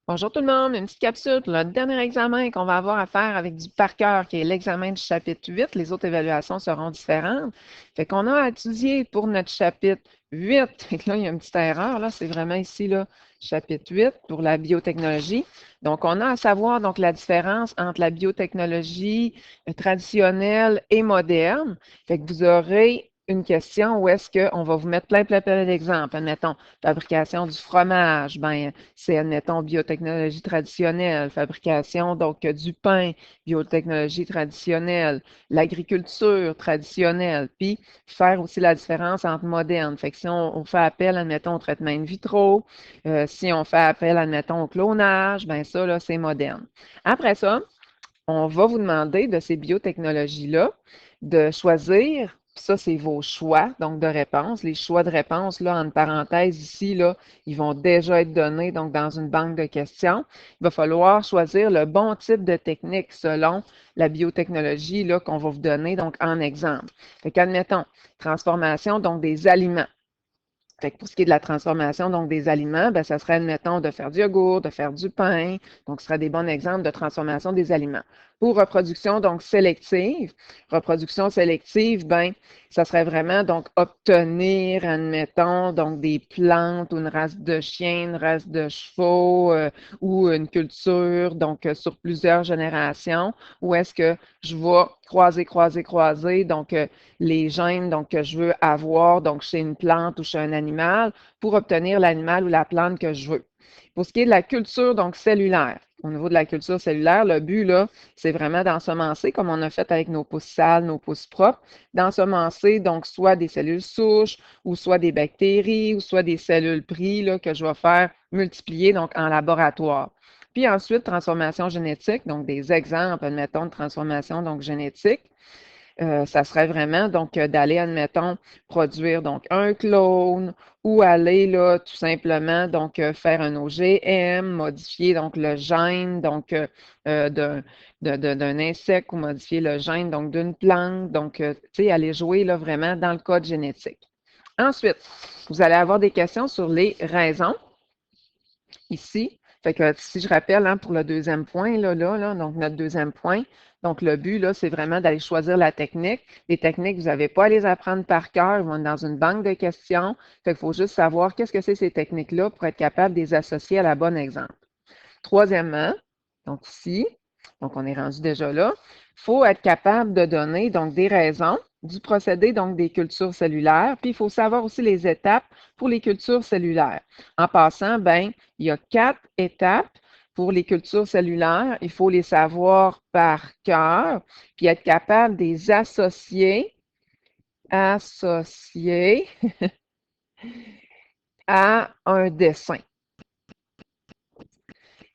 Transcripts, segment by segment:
Bonjour tout le monde, une petite capsule pour le dernier examen qu'on va avoir à faire avec du par cœur, qui est l'examen du chapitre 8. Les autres évaluations seront différentes. Fait qu'on a étudié pour notre chapitre 8. Fait que là, il y a une petite erreur, là, c'est vraiment ici, là, chapitre 8 pour la biotechnologie. Donc, on a à savoir donc la différence entre la biotechnologie traditionnelle et moderne. Fait que vous aurez une question où est-ce qu'on va vous mettre plein d'exemples. Admettons, fabrication du fromage, ben c'est, admettons, biotechnologie traditionnelle, fabrication, donc, du pain, biotechnologie traditionnelle, l'agriculture traditionnelle, puis faire aussi la différence entre moderne. Fait que si on fait appel, admettons, au traitement in vitro, si on fait appel, admettons, au clonage, ben ça, là, c'est moderne. Après ça, on va vous demander de ces biotechnologies-là de choisir, ça c'est vos choix donc de réponse. Les choix de réponse, là, entre parenthèses ici, là, ils vont déjà être donnés donc dans une banque de questions. Il va falloir choisir le bon type de technique selon la biotechnologie là, qu'on va vous donner donc en exemple. Fait qu'admettons, transformation donc des aliments. Fait que pour ce qui est de la transformation donc des aliments, ben, ça serait, admettons, de faire du yogourt, de faire du pain. Donc, ce serait des bons exemples de transformation des aliments. Pour reproduction sélective, ben, ça serait vraiment donc obtenir, admettons, donc des plantes ou une race de chiens, une race de chevaux ou une culture, donc sur plusieurs générations, où est-ce que je vais croiser, donc les gènes donc, que je veux avoir donc chez une plante ou chez un animal pour obtenir l'animal ou la plante que je veux. Pour ce qui est de la culture donc cellulaire, au niveau de la culture cellulaire, le but, là, c'est vraiment d'ensemencer, comme on a fait avec nos pousses sales, nos pousses propres, d'ensemencer donc soit des cellules souches, ou soit des bactéries, ou soit des cellules prises là, que je vais faire multiplier donc en laboratoire. Puis ensuite, transformation génétique, donc des exemples, admettons, de transformation donc génétique. Ça serait vraiment donc d'aller, admettons, produire donc un clone ou aller là tout simplement donc faire un OGM, modifier donc le gène donc d'un insecte ou modifier le gène donc d'une plante. Donc, tu sais, aller jouer là vraiment dans le code génétique. Ensuite, vous allez avoir des questions sur les raisons ici. Fait que si je rappelle hein, pour le deuxième point, donc notre deuxième point, donc le but, là, c'est vraiment d'aller choisir la technique. Les techniques, vous n'avez pas à les apprendre par cœur, ils vont être dans une banque de questions. Fait qu'il faut juste savoir qu'est-ce que c'est ces techniques-là pour être capable de les associer à la bonne exemple. Troisièmement, donc ici, donc on est rendu déjà là, il faut être capable de donner donc des raisons du procédé donc des cultures cellulaires, puis il faut savoir aussi les étapes pour les cultures cellulaires. En passant, ben, il y a 4 étapes pour les cultures cellulaires. Il faut les savoir par cœur, puis être capable de les associer à un dessin.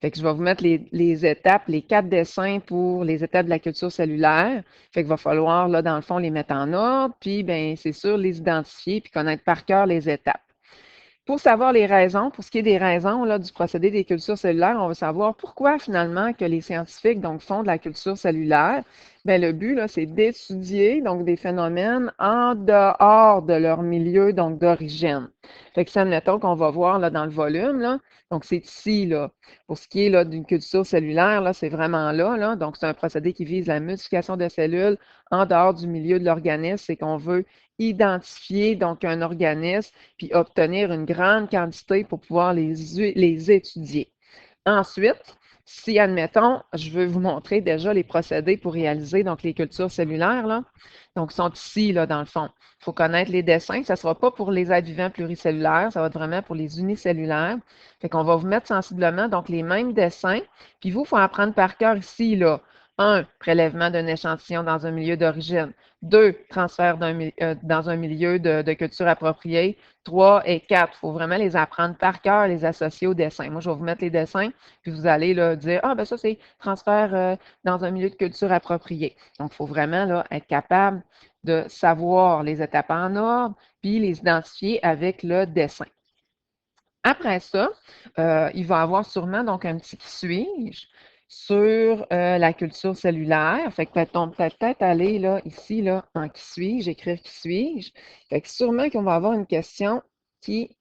Fait que je vais vous mettre les étapes, les 4 dessins pour les étapes de la culture cellulaire. Fait qu'il va falloir, là, dans le fond, les mettre en ordre, puis, bien, c'est sûr, les identifier, puis connaître par cœur les étapes. Pour savoir les raisons, pour ce qui est des raisons là, du procédé des cultures cellulaires, on veut savoir pourquoi finalement que les scientifiques donc, font de la culture cellulaire. Bien, le but, là, c'est d'étudier donc des phénomènes en dehors de leur milieu donc d'origine. Fait que ça, admettons qu'on va voir là, dans le volume, là. Donc, c'est ici, là. Pour ce qui est là, d'une culture cellulaire, là, c'est vraiment là, là. Donc, c'est un procédé qui vise la multiplication de cellules en dehors du milieu de l'organisme. C'est qu'on veut identifier donc un organisme puis obtenir une grande quantité pour pouvoir les étudier. Ensuite, si, admettons, je veux vous montrer déjà les procédés pour réaliser donc les cultures cellulaires, là, donc sont ici, là, dans le fond. Il faut connaître les dessins. Ça ne sera pas pour les êtres vivants pluricellulaires, ça va être vraiment pour les unicellulaires. Fait qu'on va vous mettre sensiblement donc les mêmes dessins. Puis vous, il faut apprendre par cœur ici, là. 1, prélèvement d'un échantillon dans un milieu d'origine. 2, transfert dans un milieu de culture appropriée. 3 et 4, il faut vraiment les apprendre par cœur, les associer au dessin. Moi, je vais vous mettre les dessins, puis vous allez là, dire, ah, ben ça, c'est transfert dans un milieu de culture approprié. Donc, il faut vraiment là, être capable de savoir les étapes en ordre, puis les identifier avec le dessin. Après ça, il va y avoir sûrement donc un petit qui suis-je sur la culture cellulaire. Fait que peut-on peut-être aller là, ici, là, en qui suis-je, écrire qui suis-je. Fait que sûrement qu'on va avoir une question qui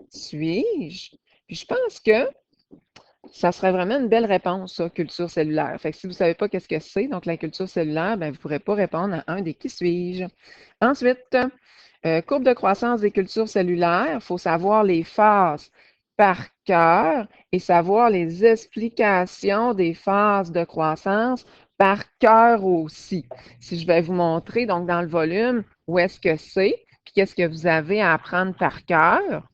suis-je. Puis je pense que Ça serait vraiment une belle réponse, ça, culture cellulaire. Fait que si vous ne savez pas qu'est-ce que c'est, donc la culture cellulaire, ben, vous ne pourrez pas répondre à un des qui suis-je. Ensuite, courbe de croissance des cultures cellulaires, il faut savoir les phases par cœur et savoir les explications des phases de croissance par cœur aussi. Si je vais vous montrer, donc dans le volume, où est-ce que c'est, puis qu'est-ce que vous avez à apprendre par cœur.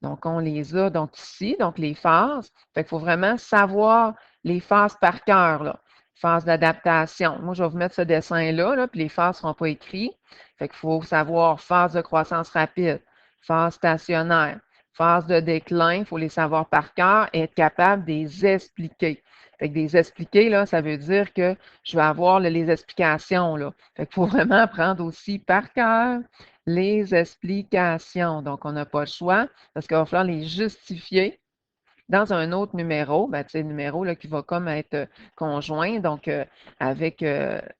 Donc, on les a donc ici, donc les phases. Fait qu'il faut vraiment savoir les phases par cœur, là. Phase d'adaptation. Moi, je vais vous mettre ce dessin-là, là, puis les phases ne seront pas écrites. Fait qu'il faut savoir phase de croissance rapide, phase stationnaire, phase de déclin, il faut les savoir par cœur et être capable de les expliquer. Fait que des expliquer, là, ça veut dire que je vais avoir là, les explications, là. Fait qu'il faut vraiment apprendre aussi par cœur les explications. Donc, on n'a pas le choix parce qu'il va falloir les justifier dans un autre numéro, ben, le numéro là, qui va comme être conjoint, donc avec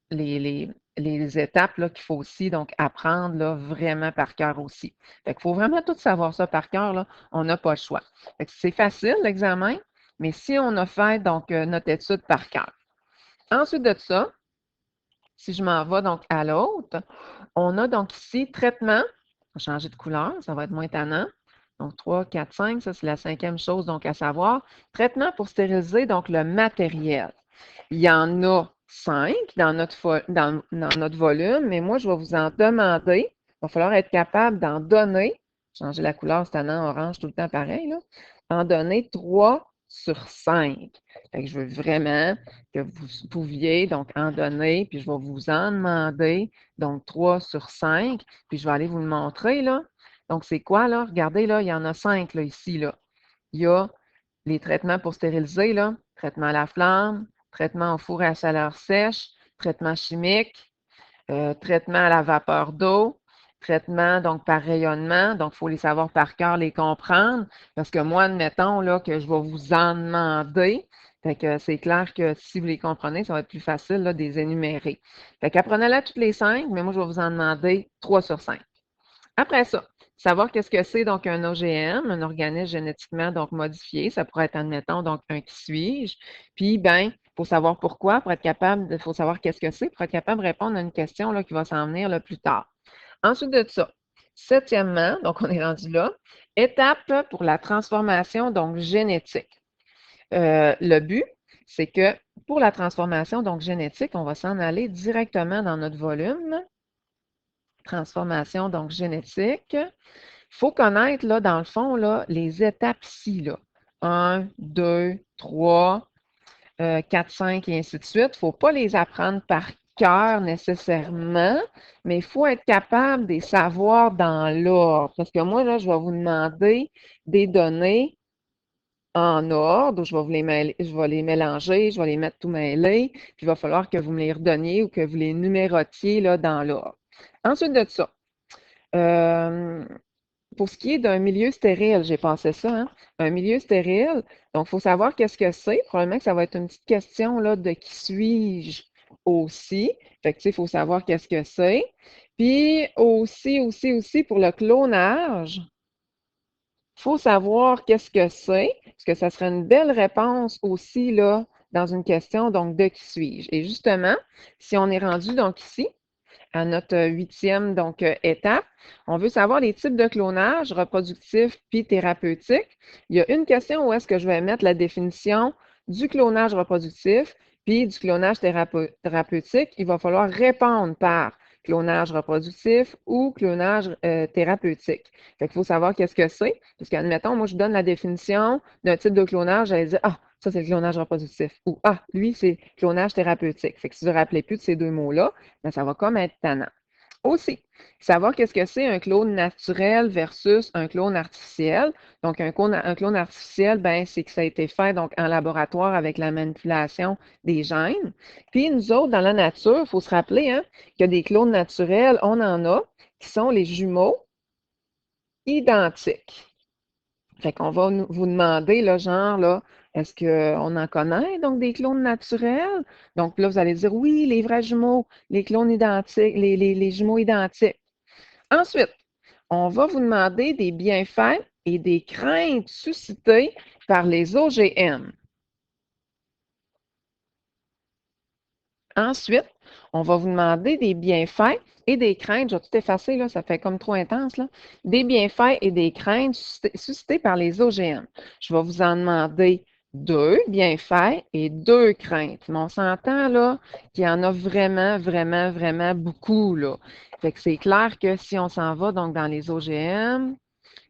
les étapes qu'il faut aussi donc apprendre là, vraiment par cœur aussi. Fait qu'il faut vraiment tout savoir ça par cœur, là, on n'a pas le choix. Fait que c'est facile l'examen, mais si on a fait donc notre étude par cœur. Ensuite de ça, si je m'en vais donc à l'autre, on a donc ici traitement. On va changer de couleur, ça va être moins tannant. Donc 3, 4, 5, ça c'est la cinquième chose donc à savoir. Traitement pour stériliser donc le matériel. Il y en a 5 dans notre volume, mais moi je vais vous en demander. Il va falloir être capable d'en donner. Changer la couleur, c'est tannant orange tout le temps pareil, là. En donner 3 sur 5. Fait que je veux vraiment que vous pouviez donc en donner, puis je vais vous en demander, donc 3 sur 5, puis je vais aller vous le montrer, là. Donc, c'est quoi, là? Regardez, là, il y en a 5, là, ici, là. Il y a les traitements pour stériliser, là, traitement à la flamme, traitement au four à chaleur sèche, traitement chimique, traitement à la vapeur d'eau, traitement donc par rayonnement. Donc, il faut les savoir par cœur, les comprendre. Parce que moi, admettons là, que je vais vous en demander. Fait que c'est clair que si vous les comprenez, ça va être plus facile là, de les énumérer. Fait qu'apprenez-la toutes les 5, mais moi, je vais vous en demander 3 sur 5. Après ça, savoir qu'est-ce que c'est donc un OGM, un organisme génétiquement donc modifié. Ça pourrait être, admettons, donc un qui suis-je. Puis, ben, il faut savoir pourquoi, pour être capable, il faut savoir qu'est-ce que c'est, pour être capable de répondre à une question là, qui va s'en venir là, plus tard. Ensuite de ça, septièmement, donc on est rendu là, étape pour la transformation donc génétique. Le but, c'est que pour la transformation donc génétique, on va s'en aller directement dans notre volume. Transformation donc génétique. Il faut connaître, là, dans le fond, là, les étapes ici, là. 1, 2, 3, 4, 5 et ainsi de suite. Il ne faut pas les apprendre par cœur nécessairement, mais il faut être capable de les savoir dans l'ordre. Parce que moi, là, je vais vous demander des données en ordre, je vais vous les mêler, je vais les mélanger, je vais les mettre tout mêlés, puis il va falloir que vous me les redonniez ou que vous les numérotiez là, dans l'ordre. Ensuite de ça, euh, pour ce qui est d'un milieu stérile, j'ai pensé ça, hein? Un milieu stérile, donc il faut savoir qu'est-ce que c'est. Probablement que ça va être une petite question là, de qui suis-je aussi. Fait que, il faut savoir qu'est-ce que c'est. Puis aussi, pour le clonage, il faut savoir qu'est-ce que c'est, parce que ça serait une belle réponse aussi là, dans une question donc de qui suis-je. Et justement, si on est rendu donc ici, à notre huitième donc, étape. On veut savoir les types de clonage reproductif puis thérapeutique. Il y a une question où est-ce que je vais mettre la définition du clonage reproductif puis du clonage thérapeutique. Il va falloir répondre par clonage reproductif ou clonage thérapeutique. Fait qu'il faut savoir qu'est-ce que c'est. Parce qu'admettons, moi, je donne la définition d'un type de clonage, j'allais dire, ah, ça, c'est le clonage reproductif. Ou, ah, lui, c'est clonage thérapeutique. Fait que si vous ne vous rappelez plus de ces deux mots-là, ben, ça va comme être tannant. Aussi, savoir qu'est-ce que c'est un clone naturel versus un clone artificiel. Donc, un clone artificiel, ben, c'est que ça a été fait donc, en laboratoire avec la manipulation des gènes. Puis, nous autres, dans la nature, il faut se rappeler hein, que des clones naturels, on en a, qui sont les jumeaux identiques. Fait qu'on va vous demander, là, genre, là, est-ce qu'on en connaît, donc, des clones naturels? Donc, là, vous allez dire, oui, les vrais jumeaux, les clones identiques, les jumeaux identiques. Ensuite, on va vous demander des bienfaits et des craintes suscitées par les OGM. Ensuite, on va vous demander des bienfaits et des craintes. Je vais tout effacer, là, ça fait comme trop intense, là. Des bienfaits et des craintes suscités par les OGM. Je vais vous en demander 2 bienfaits et 2 craintes. Mais on s'entend là qu'il y en a vraiment, vraiment, vraiment beaucoup, là. Fait que c'est clair que si on s'en va donc dans les OGM,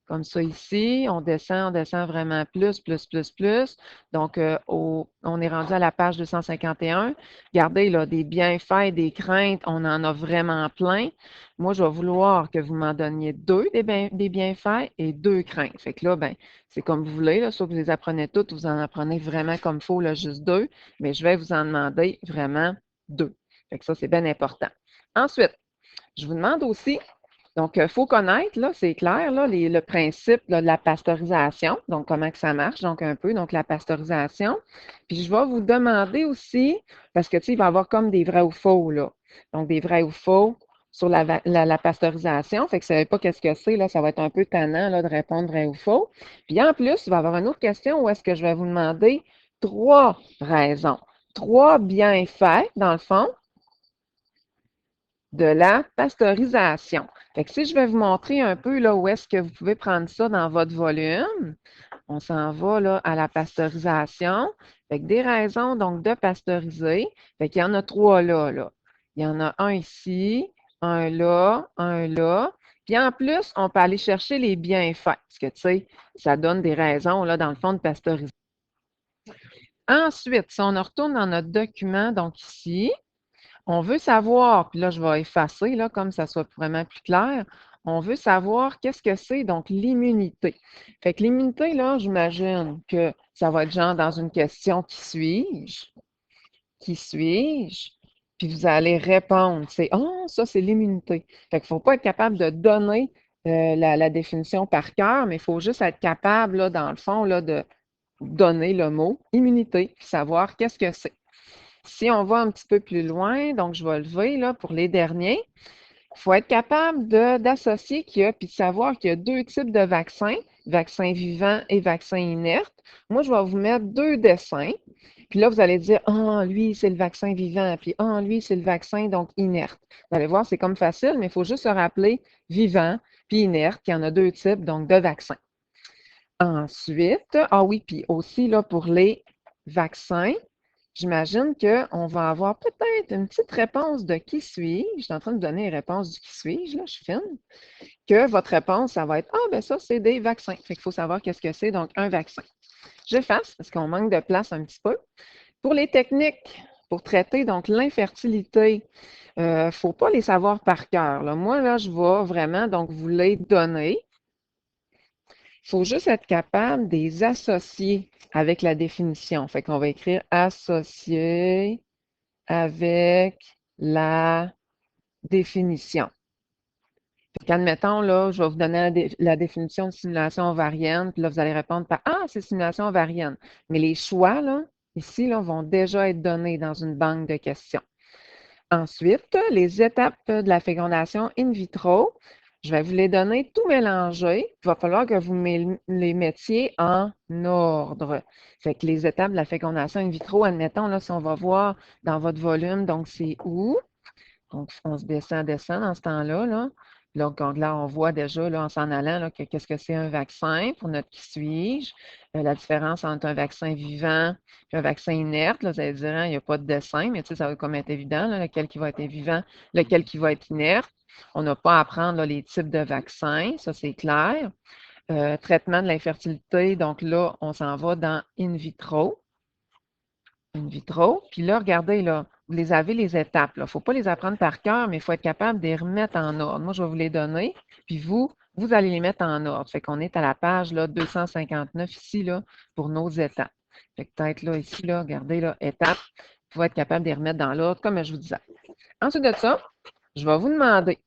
comme ça ici, on descend vraiment plus, plus, plus, plus. Donc, on est rendu à la page 251. Regardez, là, des bienfaits, des craintes, on en a vraiment plein. Moi, je vais vouloir que vous m'en donniez 2 des bienfaits et 2 craintes. Fait que là, ben, c'est comme vous voulez, là, soit vous les apprenez toutes, vous en apprenez vraiment comme il faut, là, juste 2, mais je vais vous en demander vraiment 2. Fait que ça, c'est bien important. Ensuite, je vous demande aussi donc, il faut connaître, là, c'est clair, là, le principe là, de la pasteurisation, donc comment que ça marche, donc un peu, donc la pasteurisation. Puis je vais vous demander aussi, parce que tu sais, il va y avoir comme des vrais ou faux, là. Donc, des vrais ou faux sur la pasteurisation. Fait que si vous ne savez pas qu'est-ce que c'est, là, ça va être un peu tannant là, de répondre vrai ou faux. Puis en plus, il va y avoir une autre question où est-ce que je vais vous demander 3 raisons, 3 bienfaits, dans le fond, de la pasteurisation. Fait que si je vais vous montrer un peu là, où est-ce que vous pouvez prendre ça dans votre volume, on s'en va là, à la pasteurisation. Fait que des raisons donc de pasteuriser. Fait qu'il y en a 3 là, là. Il y en a un ici, un là, un là. Puis en plus, on peut aller chercher les bienfaits. Parce que, tu sais, ça donne des raisons, là, dans le fond, de pasteuriser. Ensuite, si on retourne dans notre document, donc ici, on veut savoir, puis là, je vais effacer, là, comme ça soit vraiment plus clair. On veut savoir qu'est-ce que c'est, donc l'immunité. Fait que l'immunité, là, j'imagine que ça va être genre dans une question qui suis-je? Qui suis-je? Puis vous allez répondre, c'est oh, ça, c'est l'immunité. Fait qu'il ne faut pas être capable de donner la définition par cœur, mais il faut juste être capable, là, dans le fond, là, de donner le mot immunité, puis savoir qu'est-ce que c'est. Si on va un petit peu plus loin, donc je vais lever là, pour les derniers, il faut être capable d'associer qu'il y a, puis de savoir qu'il y a 2 types de vaccins, vaccin vivant et vaccin inerte. Moi, je vais vous mettre 2 dessins. Puis là, vous allez dire, ah, lui, c'est le vaccin vivant, puis ah, lui, c'est le vaccin donc inerte. Vous allez voir, c'est comme facile, mais il faut juste se rappeler vivant puis inerte, qu'il y en a 2 types donc de vaccins. Ensuite, ah oui, puis aussi là, pour les vaccins, j'imagine qu'on va avoir peut-être une petite réponse de qui suis-je. Je suis en train de donner une réponse du qui suis-je, là, je suis fine. Que votre réponse, ça va être ah, ben ça, c'est des vaccins. Fait qu'il faut savoir qu'est-ce que c'est, donc un vaccin. J'efface parce qu'on manque de place un petit peu. Pour les techniques, pour traiter donc l'infertilité, il ne faut pas les savoir par cœur. Là. Moi, là, je vais vraiment donc vous les donner. Il faut juste être capable de les associer avec la définition. Fait qu'on va écrire associer avec la définition. Admettons, là, je vais vous donner la définition de simulation ovarienne, puis là, vous allez répondre par ah, c'est simulation ovarienne. Mais les choix, là, ici, là, vont déjà être donnés dans une banque de questions. Ensuite, les étapes de la fécondation in vitro, je vais vous les donner tout mélangés. Il va falloir que vous les mettiez en ordre. Fait que les étapes de la fécondation in vitro, admettons, là, si on va voir dans votre volume, donc c'est où? Donc, on se descend dans ce temps-là, là. Donc, là, on voit déjà, là, en s'en allant, là, qu'est-ce que c'est un vaccin pour notre qui suis-je, la différence entre un vaccin vivant et un vaccin inerte. Là, vous allez dire, hein, il n'y a pas de dessin, mais tu sais, ça va comme être évident, là, lequel qui va être vivant, lequel qui va être inerte. On n'a pas à apprendre là, les types de vaccins, ça c'est clair. Traitement de l'infertilité, donc là, on s'en va dans in vitro. In vitro. Puis là, regardez, là, vous les avez les étapes. Il ne faut pas les apprendre par cœur, mais il faut être capable de les remettre en ordre. Moi, je vais vous les donner, puis vous allez les mettre en ordre. Fait qu'on est à la page là, 259 ici là, pour nos étapes. Fait que peut-être là, ici, là, regardez, là, étapes. Il faut être capable de les remettre dans l'ordre, comme je vous disais. Ensuite de ça, je vais vous demander,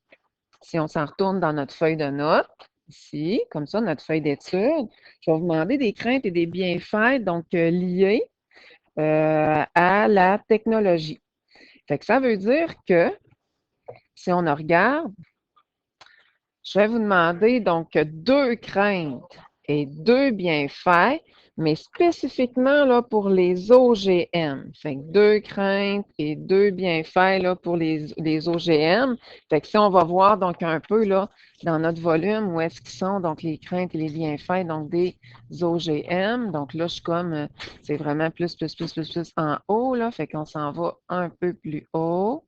si on s'en retourne dans notre feuille de notes, ici, comme ça, notre feuille d'études, je vais vous demander des craintes et des bienfaits donc liés à la technologie. Fait que ça veut dire que si on regarde, je vais vous demander donc 2 craintes et 2 bienfaits, mais spécifiquement là, pour les OGM. Fait que 2 craintes et 2 bienfaits là, pour les OGM. Fait que si on va voir donc un peu là, dans notre volume, où est-ce qu'ils sont, donc les craintes et les bienfaits donc des OGM. Donc là, je suis comme, c'est vraiment plus en haut, là. Fait qu'on s'en va un peu plus haut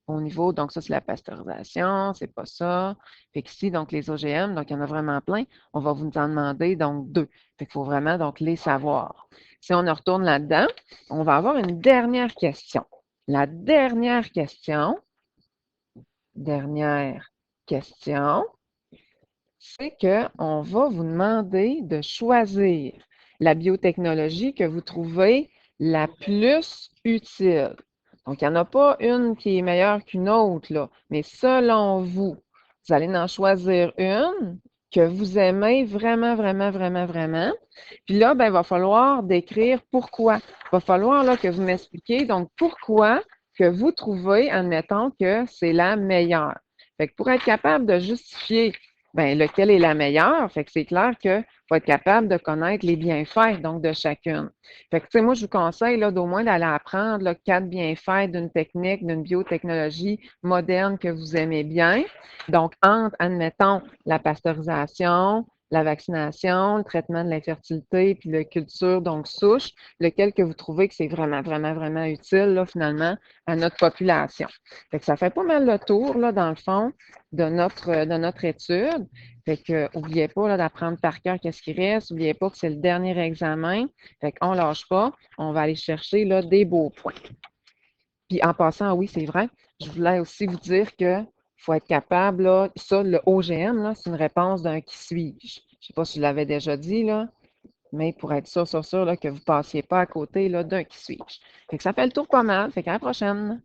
au niveau, donc ça, c'est la pasteurisation, c'est pas ça. Fait qu'ici, donc les OGM, donc il y en a vraiment plein. On va vous en demander donc 2. Fait qu'il faut vraiment donc les savoir. Si on retourne là-dedans, on va avoir une dernière question. La dernière question, c'est qu'on va vous demander de choisir la biotechnologie que vous trouvez la plus utile. Donc, il n'y en a pas une qui est meilleure qu'une autre, là, mais selon vous, vous allez en choisir une que vous aimez vraiment, vraiment, vraiment, vraiment. Puis là, ben, il va falloir décrire pourquoi. Il va falloir là, que vous m'expliquiez donc pourquoi que vous trouvez, admettons, que c'est la meilleure. Fait que pour être capable de justifier ben, lequel est la meilleure, fait que c'est clair qu'il faut être capable de connaître les bienfaits donc de chacune. Fait que, tu sais, moi, je vous conseille là, d'au moins d'aller apprendre là, 4 bienfaits d'une technique, d'une biotechnologie moderne que vous aimez bien. Donc, entre, admettons, la pasteurisation, la vaccination, le traitement de l'infertilité, puis la culture, donc souche, lequel que vous trouvez que c'est vraiment, vraiment, vraiment utile, là, finalement, à notre population. Fait que ça fait pas mal le tour, là, dans le fond, de notre étude. Fait que, n'oubliez pas là, d'apprendre par cœur qu'est-ce qui reste. N'oubliez pas que c'est le dernier examen. Fait qu'on ne lâche pas. On va aller chercher là, des beaux points. Puis en passant, oui, c'est vrai, je voulais aussi vous dire que faut être capable, là, ça, le OGM, là, c'est une réponse d'un qui suis-je. Je ne sais pas si je l'avais déjà dit, là, mais pour être sûr là, que vous ne passiez pas à côté là, d'un qui suis-je. Fait que ça fait le tour pas mal. Fait qu'à la prochaine.